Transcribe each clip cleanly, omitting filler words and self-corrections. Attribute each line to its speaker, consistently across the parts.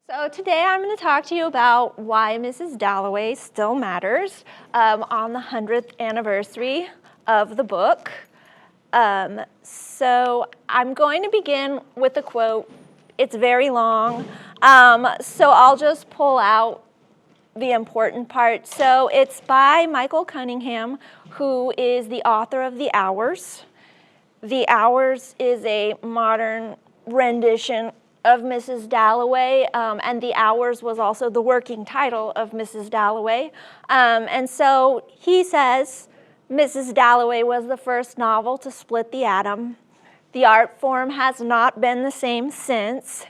Speaker 1: So today I'm going to talk to you about why Mrs. Dalloway still matters on the 100th anniversary of the book. So I'm going to begin with a quote. It's very long, so I'll just pull out the important part. So it's by Michael Cunningham, who is the author of The Hours. The Hours is a modern rendition of Mrs. Dalloway, and The Hours was also the working title of Mrs. Dalloway. And so he says, Mrs. Dalloway was the first novel to split the atom. The art form has not been the same since.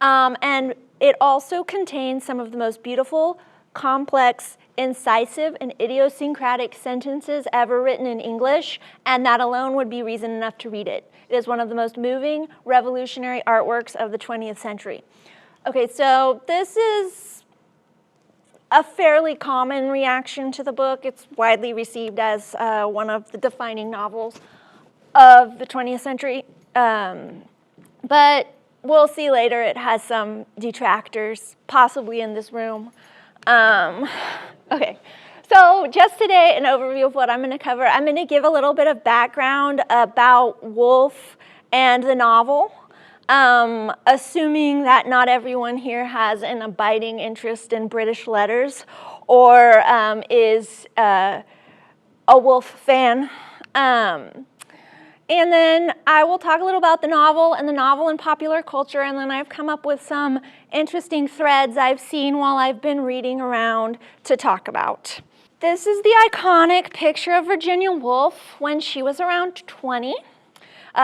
Speaker 1: And it also contains some of the most beautiful, complex, incisive, and idiosyncratic sentences ever written in English, and that alone would be reason enough to read it. It is one of the most moving, revolutionary artworks of the 20th century. Okay, so this is a fairly common reaction to the book. It's widely received as one of the defining novels of the 20th century. But we'll see later it has some detractors, possibly in this room. Okay, so just today, an overview of what I'm going to cover. I'm going to give a little bit of background about Woolf and the novel, assuming that not everyone here has an abiding interest in British letters or is a Woolf fan. And then I will talk a little about the novel and the novel in popular culture, and then I've come up with some interesting threads I've seen while I've been reading around to talk about. This is the iconic picture of Virginia Woolf when she was around 20.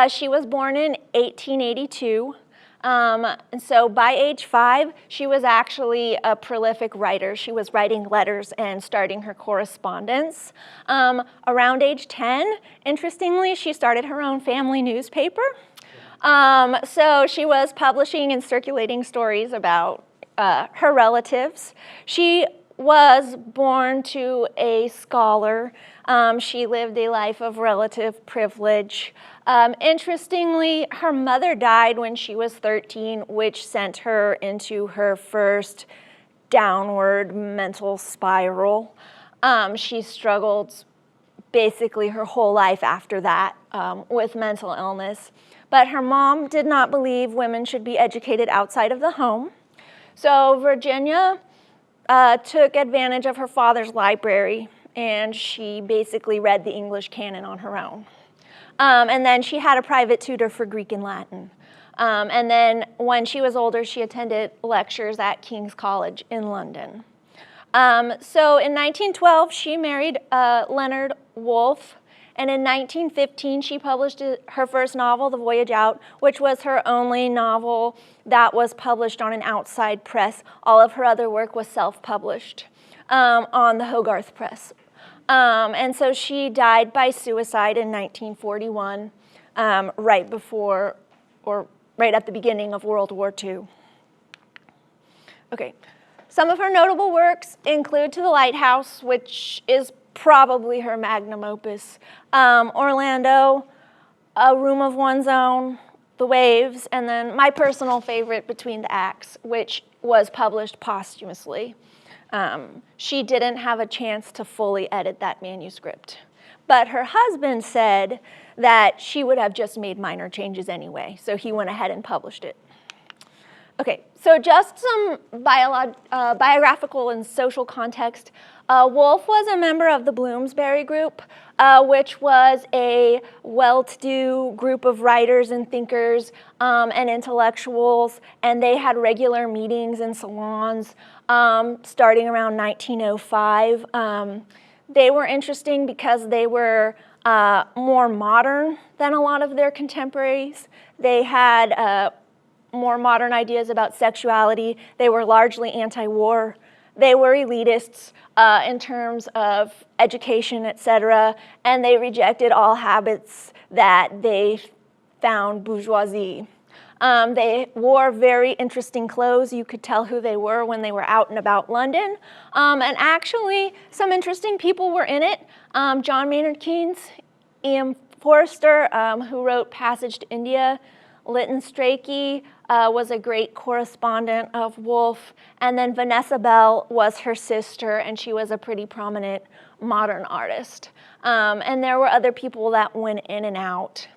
Speaker 1: She was born in 1882. And so by age 5, she was actually a prolific writer. She was writing letters and starting her correspondence. Around age 10, interestingly, she started her own family newspaper. So she was publishing and circulating stories about her relatives. She was born to a scholar. She lived a life of relative privilege. Interestingly, her mother died when she was 13, which sent her into her first downward mental spiral. She struggled basically her whole life after that with mental illness. But her mom did not believe women should be educated outside of the home. So Virginia took advantage of her father's library, and she basically read the English canon on her own. And then she had a private tutor for Greek and Latin. And then when she was older, she attended lectures at King's College in London. So in 1912, she married Leonard Woolf. And in 1915, she published her first novel, The Voyage Out, which was her only novel that was published on an outside press. All of her other work was self-published on the Hogarth Press. And so she died by suicide in 1941, right before, or right at the beginning of World War II. Okay, some of her notable works include To the Lighthouse, which is probably her magnum opus, Orlando, A Room of One's Own, The Waves, and then my personal favorite, Between the Acts, which was published posthumously. She didn't have a chance to fully edit that manuscript. But her husband said that she would have just made minor changes anyway, so he went ahead and published it. Okay, so just some biographical and social context. Woolf was a member of the Bloomsbury Group, which was a well-to-do group of writers and thinkers and intellectuals, and they had regular meetings in salons starting around 1905. They were interesting because they were more modern than a lot of their contemporaries. They had more modern ideas about sexuality. They were largely anti-war. They were elitists in terms of education, etc., and they rejected all habits that they found bourgeoisie. They wore very interesting clothes. You could tell who they were when they were out and about London. And actually, some interesting people were in it. John Maynard Keynes, E.M. Forster, who wrote Passage to India, Lytton Strachey was a great correspondent of Woolf, and then Vanessa Bell was her sister, and she was a pretty prominent modern artist. And there were other people that went in and out,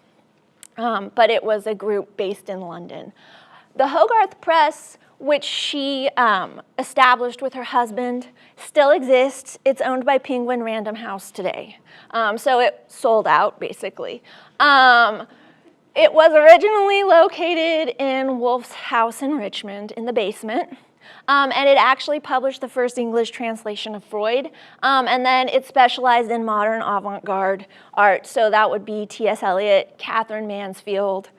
Speaker 1: but it was a group based in London. The Hogarth Press, which she established with her husband, still exists. It's owned by Penguin Random House today. So it sold out, basically. It was originally located in Woolf's house in Richmond in the basement. And it actually published the first English translation of Freud. And then it specialized in modern avant-garde art. So that would be T.S. Eliot, Catherine Mansfield,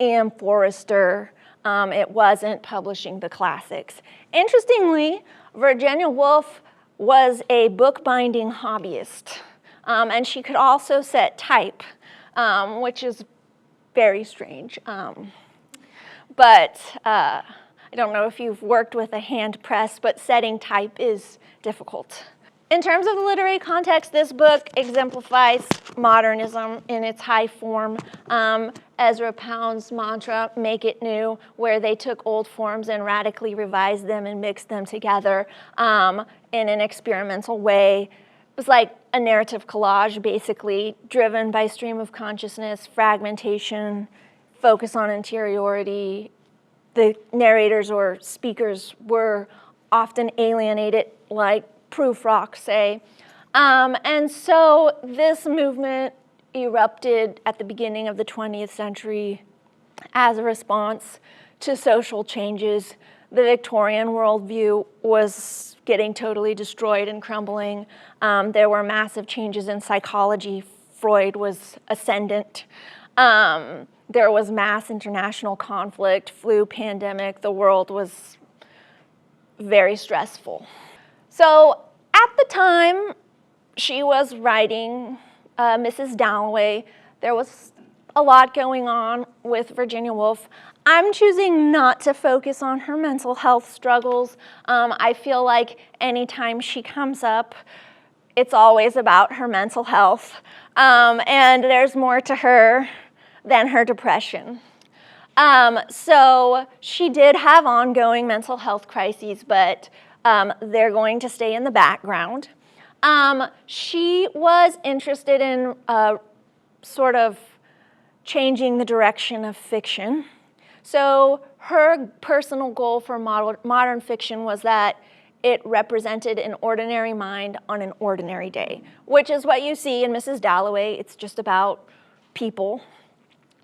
Speaker 1: E.M. Forrester. It wasn't publishing the classics. Interestingly, Virginia Woolf was a bookbinding hobbyist. And she could also set type, which is very strange. But I don't know if you've worked with a hand press, but setting type is difficult. In terms of the literary context, this book exemplifies modernism in its high form. Ezra Pound's mantra, "Make it new," where they took old forms and radically revised them and mixed them together in an experimental way. It was like a narrative collage, basically, driven by stream of consciousness, fragmentation, focus on interiority. The narrators or speakers were often alienated, like Prufrock, say. And so this movement erupted at the beginning of the 20th century as a response to social changes. The Victorian worldview was getting totally destroyed and crumbling. There were massive changes in psychology. Freud was ascendant. There was mass international conflict, flu pandemic. The world was very stressful. So at the time she was writing Mrs. Dalloway, there was a lot going on with Virginia Woolf. I'm choosing not to focus on her mental health struggles. I feel like anytime she comes up, it's always about her mental health. And there's more to her than her depression. So she did have ongoing mental health crises, but they're going to stay in the background. She was interested in sort of changing the direction of fiction. So her personal goal for modern fiction was that it represented an ordinary mind on an ordinary day, which is what you see in Mrs. Dalloway. It's just about people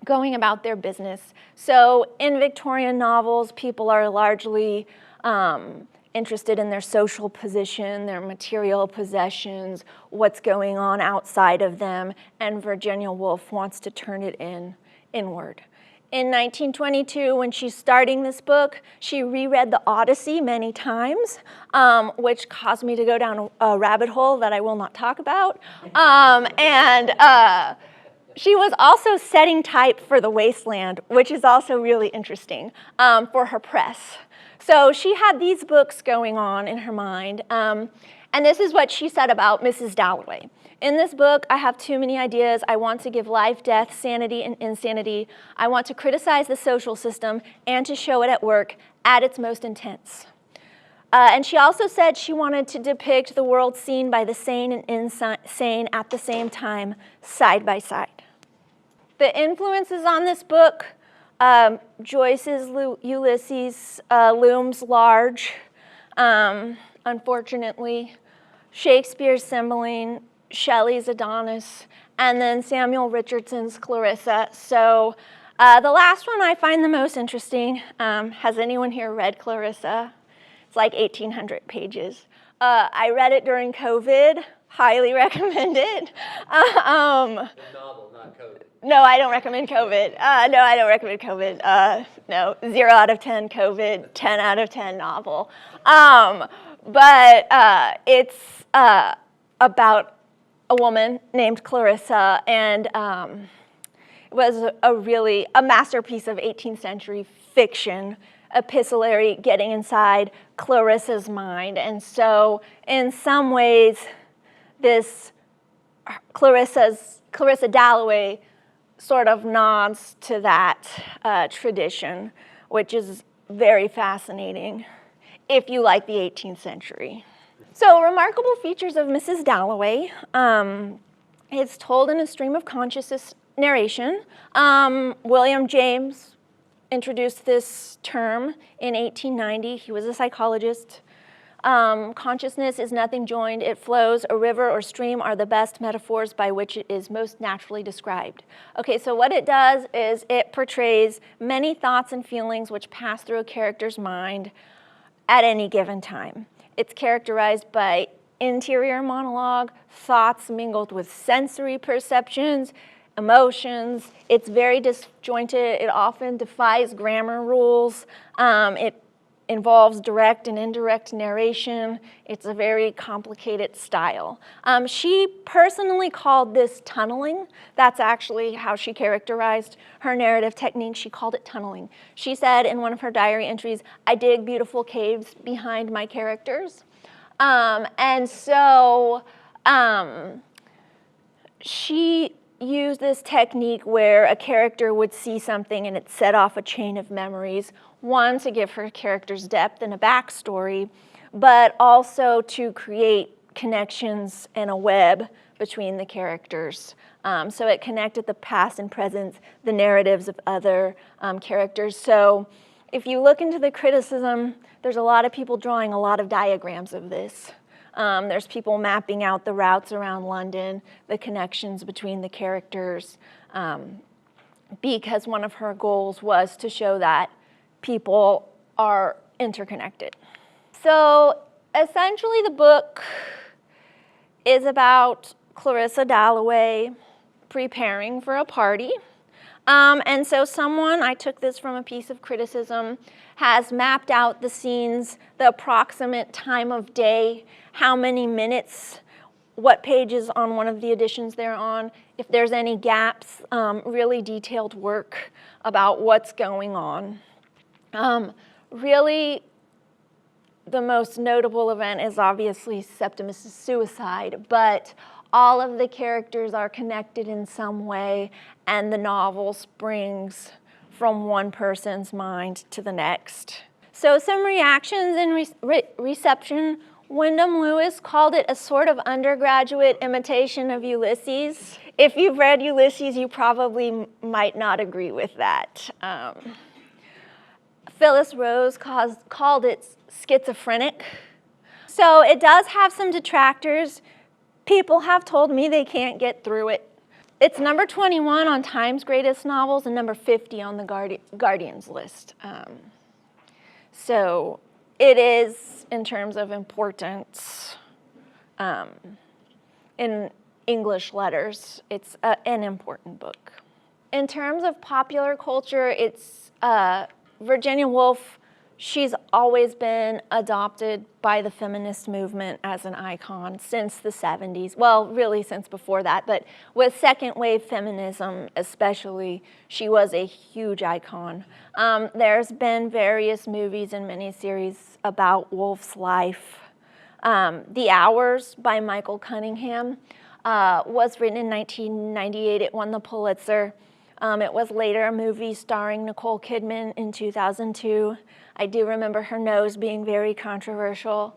Speaker 1: going about their business. So in Victorian novels, people are largely interested in their social position, their material possessions, what's going on outside of them, and Virginia Woolf wants to turn it inward. In 1922, when she's starting this book, she reread the Odyssey many times, which caused me to go down a rabbit hole that I will not talk about. She was also setting type for The Wasteland, which is also really interesting for her press. So she had these books going on in her mind, and this is what she said about Mrs. Dalloway. In this book, I have too many ideas. I want to give life, death, sanity, and insanity. I want to criticize the social system and to show it at work at its most intense. And she also said she wanted to depict the world seen by the sane and insane at the same time, side by side. The influences on this book, Joyce's Ulysses looms large, unfortunately. Shakespeare's Cymbeline, Shelley's Adonis, and then Samuel Richardson's Clarissa. So the last one I find the most interesting. Has anyone here read Clarissa? It's like 1,800 pages. I read it during COVID. Highly recommend it. The
Speaker 2: novel, not COVID.
Speaker 1: No, I don't recommend COVID. No, I don't recommend COVID. No, 0 out of 10 COVID, 10 out of 10 novel. But it's about a woman named Clarissa, and it was a masterpiece of 18th century fiction, epistolary, getting inside Clarissa's mind. And so in some ways, this Clarissa Dalloway sort of nods to that tradition, which is very fascinating if you like the 18th century. So, remarkable features of Mrs. Dalloway. It's told in a stream of consciousness narration. William James introduced this term in 1890. He was a psychologist. Consciousness is nothing joined, it flows. A river or stream are the best metaphors by which it is most naturally described. Okay, so what it does is it portrays many thoughts and feelings which pass through a character's mind at any given time. It's characterized by interior monologue, thoughts mingled with sensory perceptions, emotions. It's very disjointed. It often defies grammar rules. It involves direct and indirect narration. It's a very complicated style. She personally called this tunneling. That's actually how she characterized her narrative technique. She called it tunneling. She said in one of her diary entries, "I dig beautiful caves behind my characters." She used this technique where a character would see something and it set off a chain of memories, one, to give her characters depth and a backstory, but also to create connections and a web between the characters. So it connected the past and present, the narratives of other characters. So if you look into the criticism, there's a lot of people drawing a lot of diagrams of this. There's people mapping out the routes around London, the connections between the characters, because one of her goals was to show that people are interconnected. So essentially the book is about Clarissa Dalloway preparing for a party. And so someone, I took this from a piece of criticism, has mapped out the scenes, the approximate time of day, how many minutes, what pages on one of the editions they're on, if there's any gaps, really detailed work about what's going on. Really, the most notable event is obviously Septimus's suicide, but all of the characters are connected in some way, and the novel springs from one person's mind to the next. So some reactions and reception. Wyndham Lewis called it a sort of undergraduate imitation of Ulysses. If you've read Ulysses, you probably might not agree with that. Phyllis Rose called it schizophrenic. So it does have some detractors. People have told me they can't get through it. It's number 21 on Time's Greatest Novels and number 50 on the Guardian's list. So it is, in terms of importance in English letters, it's an important book. In terms of popular culture, it's Virginia Woolf. She's always been adopted by the feminist movement as an icon since the 70s. Well, really since before that, but with second wave feminism especially, she was a huge icon. There's been various movies and miniseries about Woolf's life. The Hours by Michael Cunningham was written in 1998. It won the Pulitzer. It was later a movie starring Nicole Kidman in 2002. I do remember her nose being very controversial.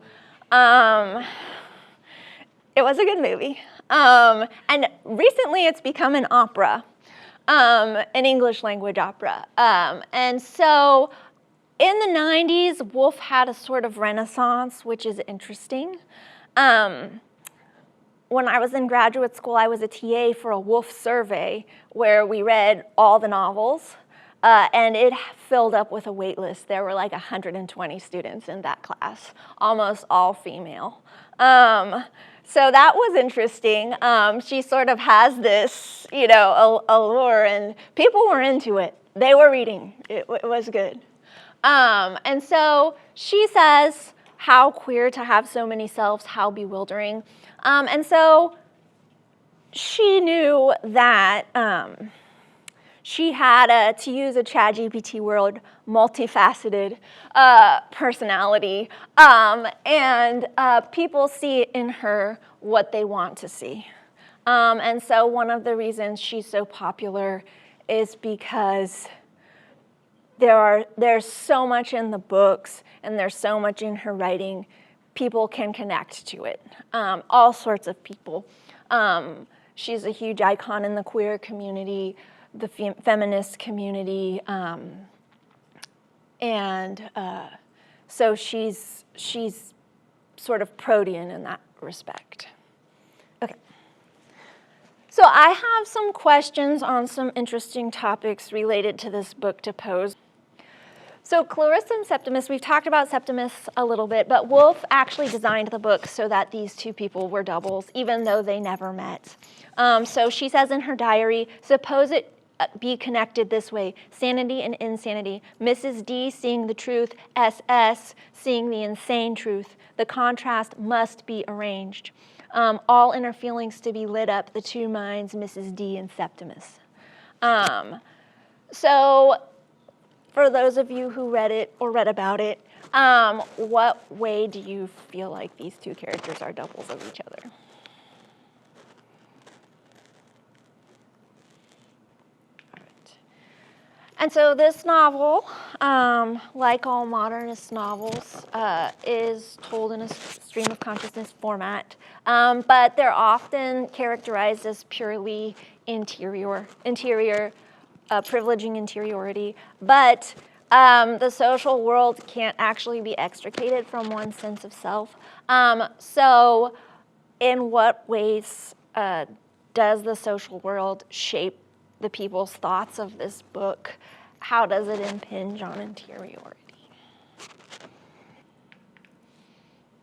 Speaker 1: It was a good movie. And recently it's become an opera, an English language opera. And so in the 90s, Woolf had a sort of renaissance, which is interesting. When I was in graduate school, I was a TA for a Woolf survey where we read all the novels. And it filled up with a wait list. There were like 120 students in that class, almost all female. So that was interesting. She sort of has this, allure, and people were into it. They were reading. It was good. And so she says, how queer to have so many selves, how bewildering. And so she knew that she had, to use a ChatGPT word, multifaceted personality, and people see in her what they want to see. And so one of the reasons she's so popular is because there's so much in the books and there's so much in her writing, people can connect to it, all sorts of people. She's a huge icon in the queer community, the feminist community, so she's sort of protean in that respect. Okay. So I have some questions on some interesting topics related to this book to pose. So Clarissa and Septimus, we've talked about Septimus a little bit, but Woolf actually designed the book so that these two people were doubles, even though they never met. So she says in her diary, suppose it be connected this way, sanity and insanity, Mrs. D seeing the truth, SS seeing the insane truth. The contrast must be arranged. All inner feelings to be lit up, the two minds, Mrs. D and Septimus. So for those of you who read it or read about it, what way do you feel like these two characters are doubles of each other? And so this novel, like all modernist novels, is told in a stream of consciousness format, but they're often characterized as purely interior, privileging interiority. But the social world can't actually be extricated from one's sense of self. So in what ways does the social world shape the people's thoughts of this book? How does it impinge on interiority?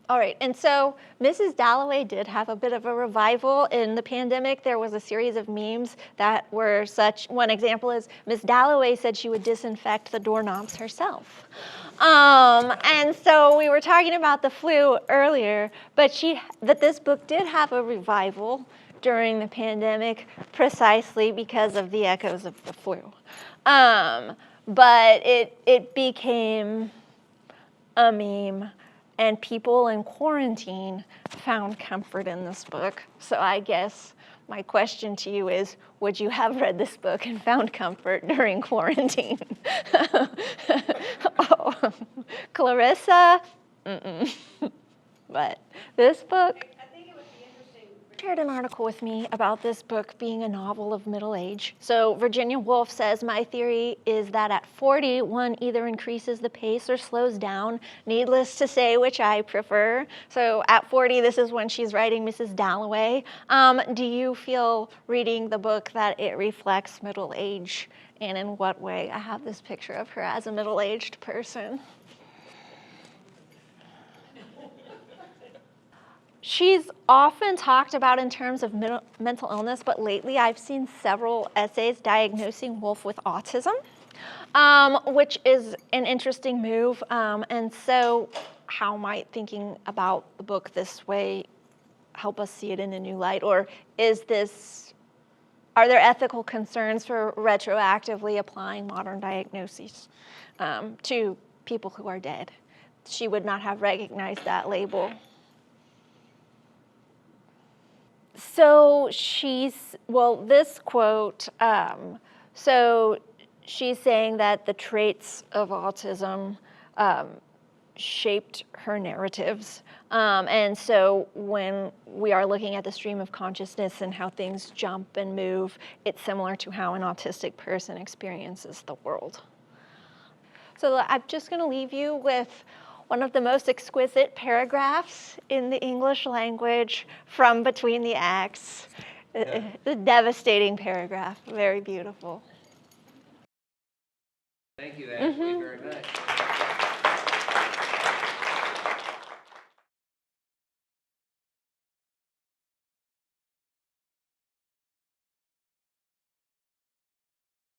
Speaker 1: All right, and so Mrs. Dalloway did have a bit of a revival in the pandemic. There was a series of memes that were such. One example is Miss Dalloway said she would disinfect the doorknobs herself. And so we were talking about the flu earlier, but this book did have a revival during the pandemic precisely because of the echoes of the flu. But it became a meme, and people in quarantine found comfort in this book. So I guess my question to you is, would you have read this book and found comfort during quarantine? Oh, Clarissa, But this book, shared an article with me about this book being a novel of middle age. So Virginia Woolf says, my theory is that at 40, one either increases the pace or slows down. Needless to say, which I prefer. So at 40, this is when she's writing Mrs. Dalloway. Do you feel reading the book that it reflects middle age? And in what way? I have this picture of her as a middle-aged person. She's often talked about in terms of mental illness, but lately I've seen several essays diagnosing Woolf with autism, which is an interesting move. And so how might thinking about the book this way help us see it in a new light? Or are there ethical concerns for retroactively applying modern diagnoses to people who are dead? She would not have recognized that label. So this quote, so she's saying that the traits of autism shaped her narratives. And so when we are looking at the stream of consciousness and how things jump and move, it's similar to how an autistic person experiences the world. So I'm just going to leave you with one of the most exquisite paragraphs in the English language from between the acts. The devastating paragraph, very beautiful.
Speaker 2: Thank you, Ashley, very much.